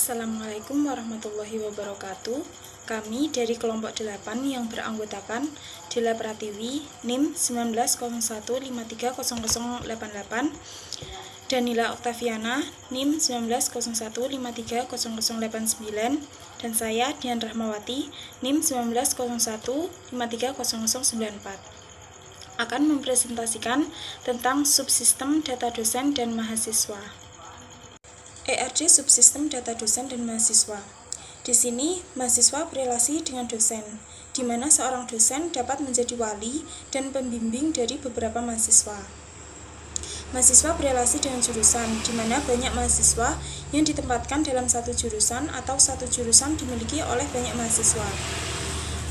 Assalamualaikum warahmatullahi wabarakatuh. Kami dari kelompok 8 yang beranggotakan Dela Pratiwi, NIM 1901530088, Danila Oktaviana, NIM 1901530089, dan saya Dian Rahmawati, NIM 1901530094, akan mempresentasikan tentang subsistem data dosen dan mahasiswa. ERD subsistem data dosen dan mahasiswa. Di sini, mahasiswa berelasi dengan dosen, di mana seorang dosen dapat menjadi wali dan pembimbing dari beberapa mahasiswa. Mahasiswa berelasi dengan jurusan, di mana banyak mahasiswa yang ditempatkan dalam satu jurusan atau satu jurusan dimiliki oleh banyak mahasiswa.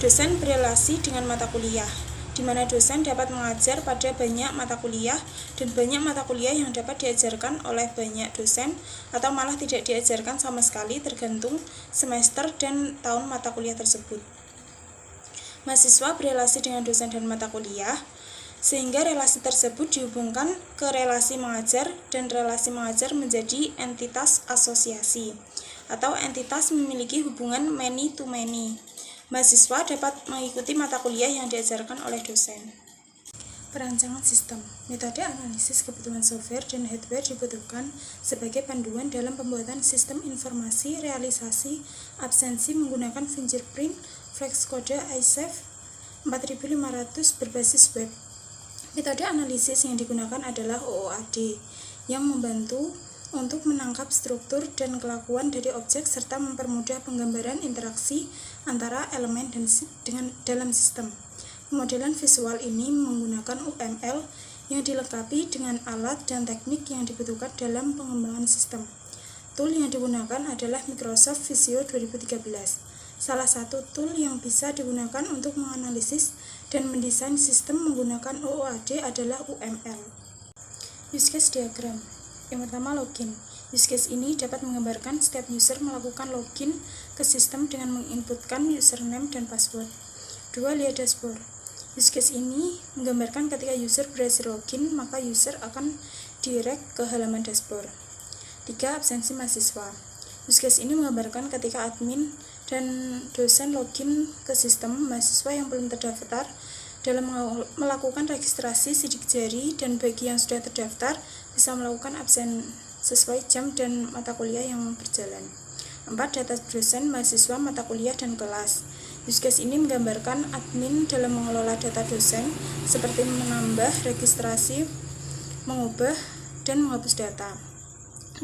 Dosen berelasi dengan mata kuliah, di mana dosen dapat mengajar pada banyak mata kuliah dan banyak mata kuliah yang dapat diajarkan oleh banyak dosen atau malah tidak diajarkan sama sekali tergantung semester dan tahun mata kuliah tersebut. Mahasiswa berelasi dengan dosen dan mata kuliah sehingga relasi tersebut dihubungkan ke relasi mengajar dan relasi mengajar menjadi entitas asosiasi atau entitas memiliki hubungan many to many. Mahasiswa dapat mengikuti mata kuliah yang diajarkan oleh dosen. Perancangan sistem. Metode analisis kebutuhan software dan hardware dibutuhkan sebagai panduan dalam pembuatan sistem informasi realisasi absensi menggunakan fingerprint flex kode iSafe 4500 berbasis web. Metode analisis yang digunakan adalah OOAD yang membantu untuk menangkap struktur dan kelakuan dari objek serta mempermudah penggambaran interaksi antara elemen dalam sistem. Pemodelan visual ini menggunakan UML yang dilengkapi dengan alat dan teknik yang dibutuhkan dalam pengembangan sistem. Tool yang digunakan adalah Microsoft Visio 2013. Salah satu tool yang bisa digunakan untuk menganalisis dan mendesain sistem menggunakan OOAD adalah UML. Use case diagram. Yang pertama, login. Use case ini dapat menggambarkan setiap user melakukan login ke sistem dengan menginputkan username dan password. 2. Lihat dashboard. Use case ini menggambarkan ketika user berhasil login, maka user akan direct ke halaman dashboard. 3. Absensi mahasiswa. Use case ini menggambarkan ketika admin dan dosen login ke sistem, mahasiswa yang belum terdaftar dalam melakukan registrasi sidik jari, dan bagi yang sudah terdaftar bisa melakukan absen sesuai jam dan mata kuliah yang berjalan. 4. Data dosen, mahasiswa, mata kuliah, dan kelas. Use case ini menggambarkan admin dalam mengelola data dosen seperti menambah, registrasi, mengubah, dan menghapus data.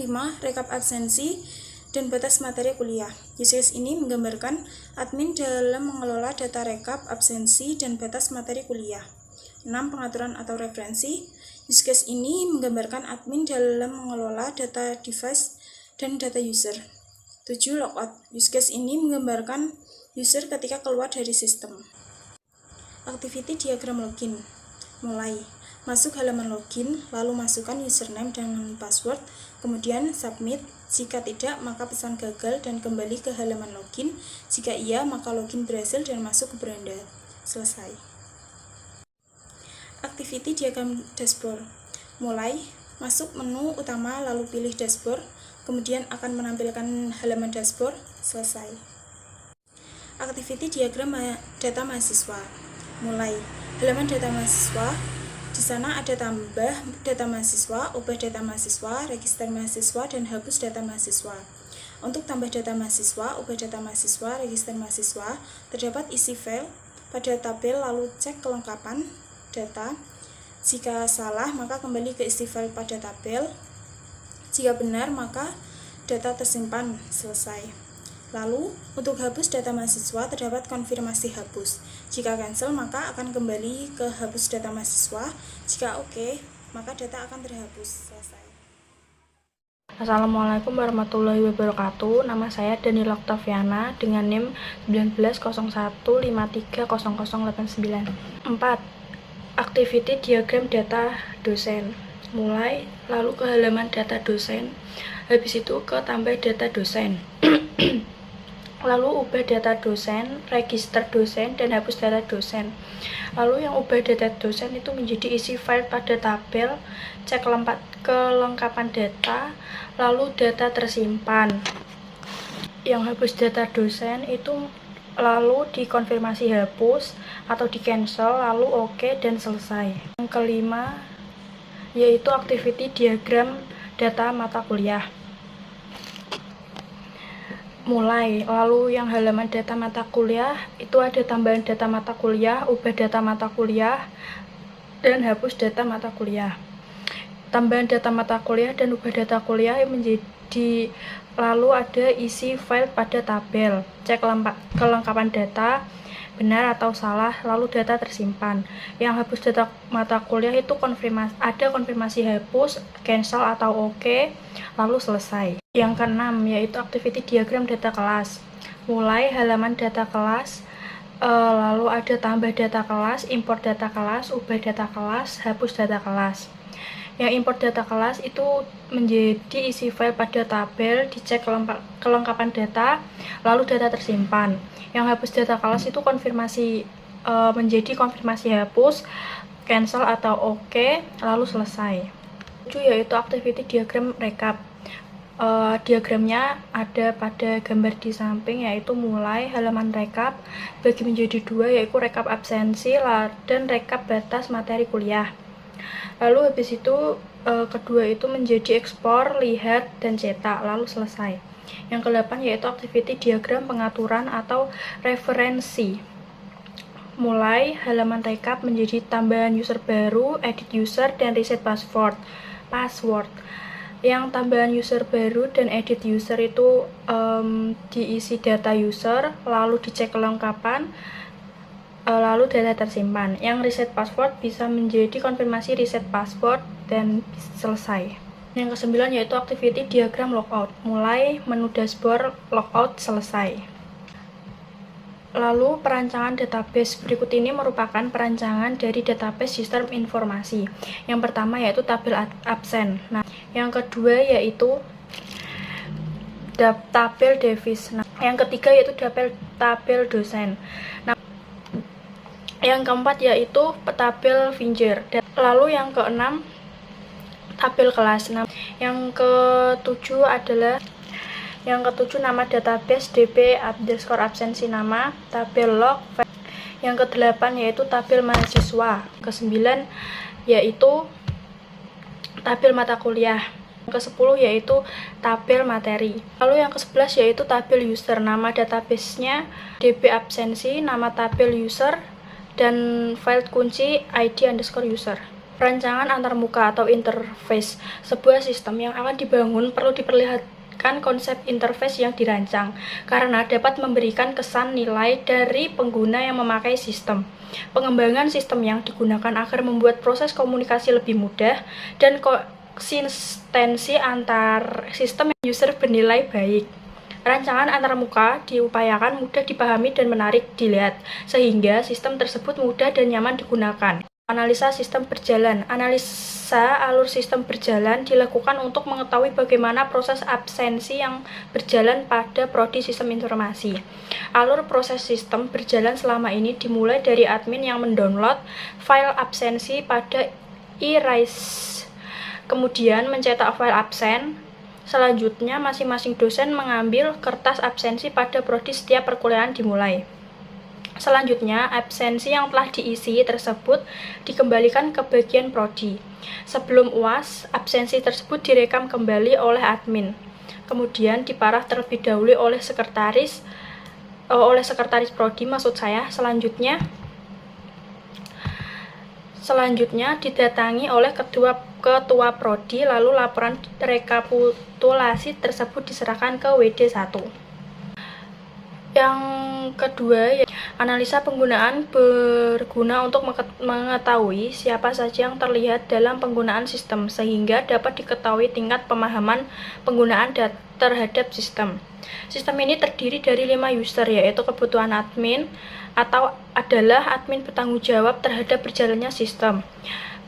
5. Rekap absensi dan batas materi kuliah. Use case ini menggambarkan admin dalam mengelola data rekap, absensi, dan batas materi kuliah. 6. Pengaturan atau referensi. Use case ini menggambarkan admin dalam mengelola data device dan data user. 7. Logout. Use case ini menggambarkan user ketika keluar dari sistem. Activity diagram login. Mulai. Masuk halaman login, lalu masukkan username dan password, kemudian submit. Jika tidak, maka pesan gagal dan kembali ke halaman login. Jika iya, maka login berhasil dan masuk ke beranda. Selesai. Activity diagram dashboard. Mulai. Masuk menu utama, lalu pilih dashboard, kemudian akan menampilkan halaman dashboard. Selesai. Activity diagram data mahasiswa. Mulai. Halaman data mahasiswa. Di sana ada tambah data mahasiswa, ubah data mahasiswa, register mahasiswa, dan hapus data mahasiswa. Untuk tambah data mahasiswa, ubah data mahasiswa, register mahasiswa, terdapat isi file pada tabel, lalu cek kelengkapan data. Jika salah, maka kembali ke isi file pada tabel. Jika benar, maka data tersimpan. Selesai. Lalu, untuk hapus data mahasiswa terdapat konfirmasi hapus. Jika cancel, maka akan kembali ke hapus data mahasiswa. Jika oke, maka data akan terhapus. Selesai. Assalamualaikum warahmatullahi wabarakatuh. Nama saya Danila Oktaviana dengan NIM 1901530089. 4. Activity diagram data dosen. Mulai, lalu ke halaman data dosen. Habis itu ke tambah data dosen. Lalu ubah data dosen, register dosen, dan hapus data dosen. Lalu yang ubah data dosen itu menjadi isi file pada tabel, cek kelengkapan data, lalu data tersimpan. yang hapus data dosen itu lalu dikonfirmasi hapus atau di cancel, lalu oke dan selesai. Yang kelima yaitu activity diagram data mata kuliah. Mulai, lalu yang halaman data mata kuliah itu ada tambahan data mata kuliah, ubah data mata kuliah, dan hapus data mata kuliah. Tambahan data mata kuliah dan ubah data kuliah menjadi, lalu ada isi file pada tabel, cek kelengkapan data, benar atau salah, lalu data tersimpan. Yang hapus data mata kuliah itu konfirmasi hapus, cancel atau oke, lalu selesai. Yang keenam yaitu activity diagram data kelas. Mulai halaman data kelas, lalu ada tambah data kelas, import data kelas, ubah data kelas, hapus data kelas. Yang import data kelas itu menjadi isi file pada tabel, dicek kelengkapan data, lalu data tersimpan. Yang hapus data kelas itu menjadi konfirmasi hapus, cancel atau oke, lalu selesai. Yaitu activity diagram recap. Diagramnya ada pada gambar di samping, yaitu mulai halaman rekap bagi menjadi dua, yaitu rekap absensi dan rekap batas materi kuliah. Lalu habis itu kedua itu menjadi ekspor, lihat, dan cetak, lalu selesai. Yang ke-8 yaitu activity diagram pengaturan atau referensi. Mulai halaman rekap menjadi tambahan user baru, edit user, dan reset password. Yang tambahan user baru dan edit user itu diisi data user, lalu dicek kelengkapan, lalu data tersimpan. Yang reset password bisa menjadi konfirmasi reset password dan selesai. Yang ke-9 yaitu activity diagram logout. Mulai menu dashboard, logout, selesai. Lalu perancangan database. Berikut ini merupakan perancangan dari database sistem informasi. Yang pertama yaitu tabel absen. Nah, yang kedua yaitu tabel devis. Nah, yang ketiga yaitu tabel dosen. Nah, yang keempat yaitu tabel finger. Lalu yang keenam tabel kelas. Nah, yang ketujuh nama database db underscore absensi nama, tabel log. Yang ke-8 yaitu tabel mahasiswa. Ke-9 yaitu tabel mata kuliah. Yang ke-10 yaitu tabel materi. Lalu yang ke-11 yaitu tabel user. Nama database-nya db absensi, nama tabel user, dan file kunci id underscore user. Perancangan antarmuka atau interface. Sebuah sistem yang akan dibangun perlu diperlihatkan konsep interface yang dirancang, karena dapat memberikan kesan nilai dari pengguna yang memakai sistem. Pengembangan sistem yang digunakan agar membuat proses komunikasi lebih mudah dan konsistensi antar sistem dan user bernilai baik. Rancangan antarmuka diupayakan mudah dipahami dan menarik dilihat, sehingga sistem tersebut mudah dan nyaman digunakan. Analisa sistem berjalan. Analisa alur sistem berjalan dilakukan untuk mengetahui bagaimana proses absensi yang berjalan pada prodi sistem informasi. Alur proses sistem berjalan selama ini dimulai dari admin yang mendownload file absensi pada e-rise, kemudian mencetak file absen. Selanjutnya, masing-masing dosen mengambil kertas absensi pada prodi setiap perkuliahan dimulai. Selanjutnya, absensi yang telah diisi tersebut dikembalikan ke bagian prodi. Sebelum UAS, absensi tersebut direkam kembali oleh admin. Kemudian diparaf terlebih dahulu oleh sekretaris prodi maksud saya. Selanjutnya didatangi oleh ketua prodi, lalu laporan rekapitulasi tersebut diserahkan ke WD1. Yang kedua, analisa penggunaan berguna untuk mengetahui siapa saja yang terlihat dalam penggunaan sistem, sehingga dapat diketahui tingkat pemahaman penggunaan terhadap sistem. Sistem ini terdiri dari 5 user, yaitu kebutuhan admin atau adalah admin bertanggung jawab terhadap berjalannya sistem.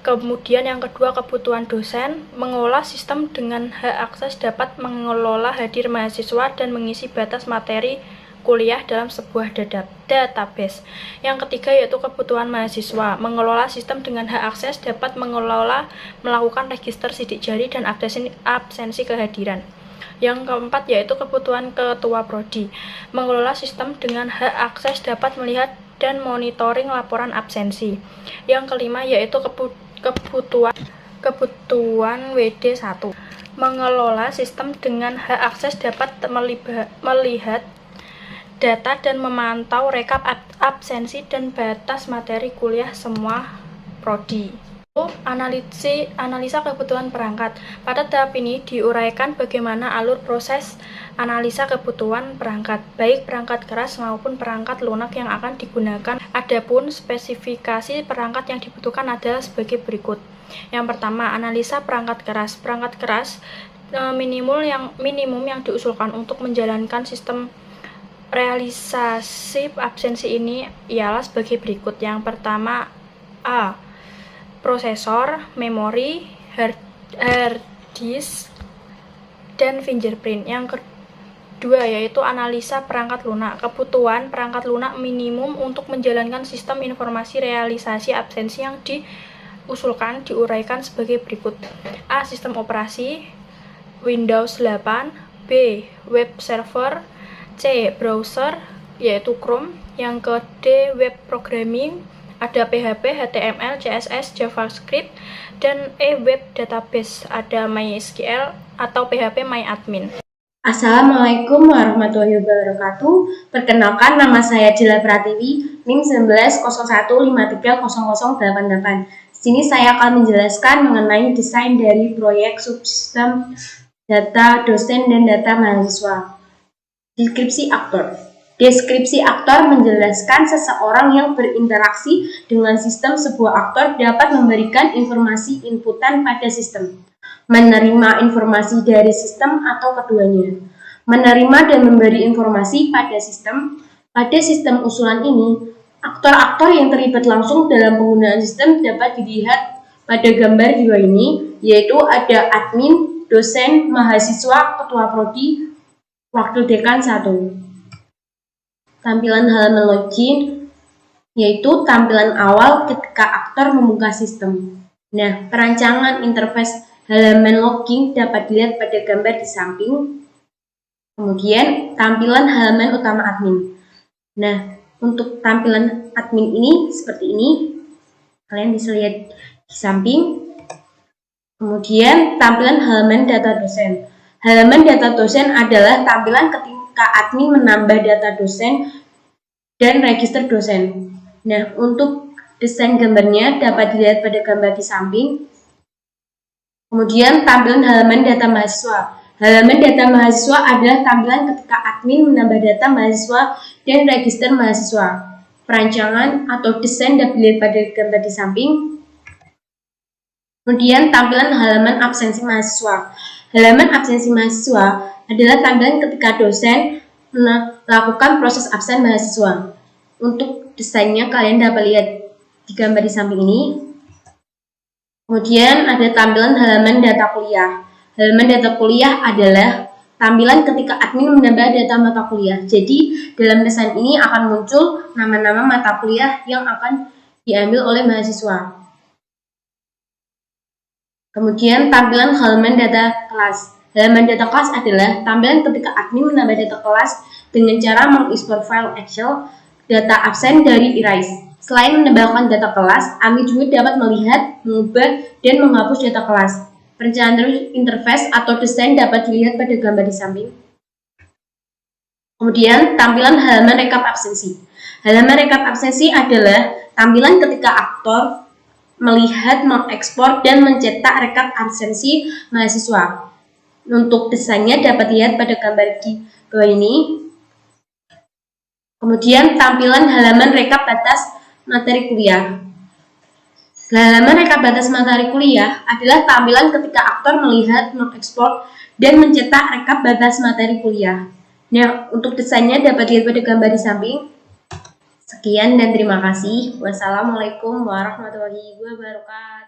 Kemudian yang kedua, kebutuhan dosen, mengolah sistem dengan hak akses dapat mengelola hadir mahasiswa dan mengisi batas materi kuliah dalam sebuah database. Yang ketiga yaitu kebutuhan mahasiswa, mengelola sistem dengan hak akses dapat melakukan register sidik jari dan absensi kehadiran. Yang keempat yaitu kebutuhan ketua prodi. Mengelola sistem dengan hak akses dapat melihat dan monitoring laporan absensi. Yang kelima yaitu kebutuhan WD1. Mengelola sistem dengan hak akses dapat melihat data dan memantau rekap absensi dan batas materi kuliah semua prodi. Analisa kebutuhan perangkat. Pada tahap ini diuraikan bagaimana alur proses analisa kebutuhan perangkat, baik perangkat keras maupun perangkat lunak yang akan digunakan. Adapun spesifikasi perangkat yang dibutuhkan adalah sebagai berikut. Yang pertama, analisa perangkat keras. Perangkat keras minimum yang diusulkan untuk menjalankan sistem realisasi absensi ini ialah sebagai berikut. Yang pertama, A. Prosesor, memori, hard disk, dan fingerprint. Yang kedua yaitu analisa perangkat lunak. Kebutuhan perangkat lunak minimum untuk menjalankan sistem informasi realisasi absensi yang diusulkan diuraikan sebagai berikut. A. Sistem operasi Windows 8, B. Web server, C. Browser yaitu Chrome. Yang ke D. Web programming, ada PHP, HTML, CSS, JavaScript, dan Web database, ada MySQL atau PHP MyAdmin. Assalamualaikum warahmatullahi wabarakatuh. Perkenalkan, nama saya Dila Pratiwi, NIM 1901530088. Di sini saya akan menjelaskan mengenai desain dari proyek subsistem data dosen dan data mahasiswa. Deskripsi aktor. Deskripsi aktor menjelaskan seseorang yang berinteraksi dengan sistem. Sebuah aktor dapat memberikan informasi inputan pada sistem, menerima informasi dari sistem atau keduanya, menerima dan memberi informasi pada sistem. Pada sistem usulan ini, aktor-aktor yang terlibat langsung dalam penggunaan sistem dapat dilihat pada gambar di bawah ini, yaitu ada admin, dosen, mahasiswa, ketua prodi, wakil dekan 1. Tampilan halaman login, yaitu tampilan awal ketika aktor membuka sistem. Nah, perancangan interface halaman login dapat dilihat pada gambar di samping. Kemudian, tampilan halaman utama admin. Nah, untuk tampilan admin ini seperti ini. Kalian bisa lihat di samping. Kemudian, tampilan halaman data dosen. Halaman data dosen adalah tampilan ketika admin menambah data dosen dan register dosen. Nah, untuk desain gambarnya dapat dilihat pada gambar di samping. Kemudian tampilan halaman data mahasiswa. Halaman data mahasiswa adalah tampilan ketika admin menambah data mahasiswa dan register mahasiswa. Perancangan atau desain dapat dilihat pada gambar di samping. Kemudian tampilan halaman absensi mahasiswa. Halaman absensi mahasiswa adalah tampilan ketika dosen melakukan proses absen mahasiswa. Untuk desainnya kalian dapat lihat di gambar di samping ini. Kemudian ada tampilan halaman data kuliah. Halaman data kuliah adalah tampilan ketika admin menambah data mata kuliah. Jadi dalam desain ini akan muncul nama-nama mata kuliah yang akan diambil oleh mahasiswa. Kemudian tampilan halaman data kelas. Halaman data kelas adalah tampilan ketika admin menambah data kelas dengan cara mengekspor file Excel data absen dari Erase. Selain menambahkan data kelas, admin juga dapat melihat, mengubah, dan menghapus data kelas. Perencanaan interface atau desain dapat dilihat pada gambar di samping. Kemudian tampilan halaman rekap absensi. Halaman rekap absensi adalah tampilan ketika aktor melihat, mengekspor, dan mencetak rekap absensi mahasiswa. Untuk desainnya dapat dilihat pada gambar di bawah ini. Kemudian tampilan halaman rekap batas materi kuliah. Halaman rekap batas materi kuliah adalah tampilan ketika aktor melihat, mengekspor, dan mencetak rekap batas materi kuliah. Nah, untuk desainnya dapat dilihat pada gambar di samping. Sekian dan terima kasih. Wassalamualaikum warahmatullahi wabarakatuh.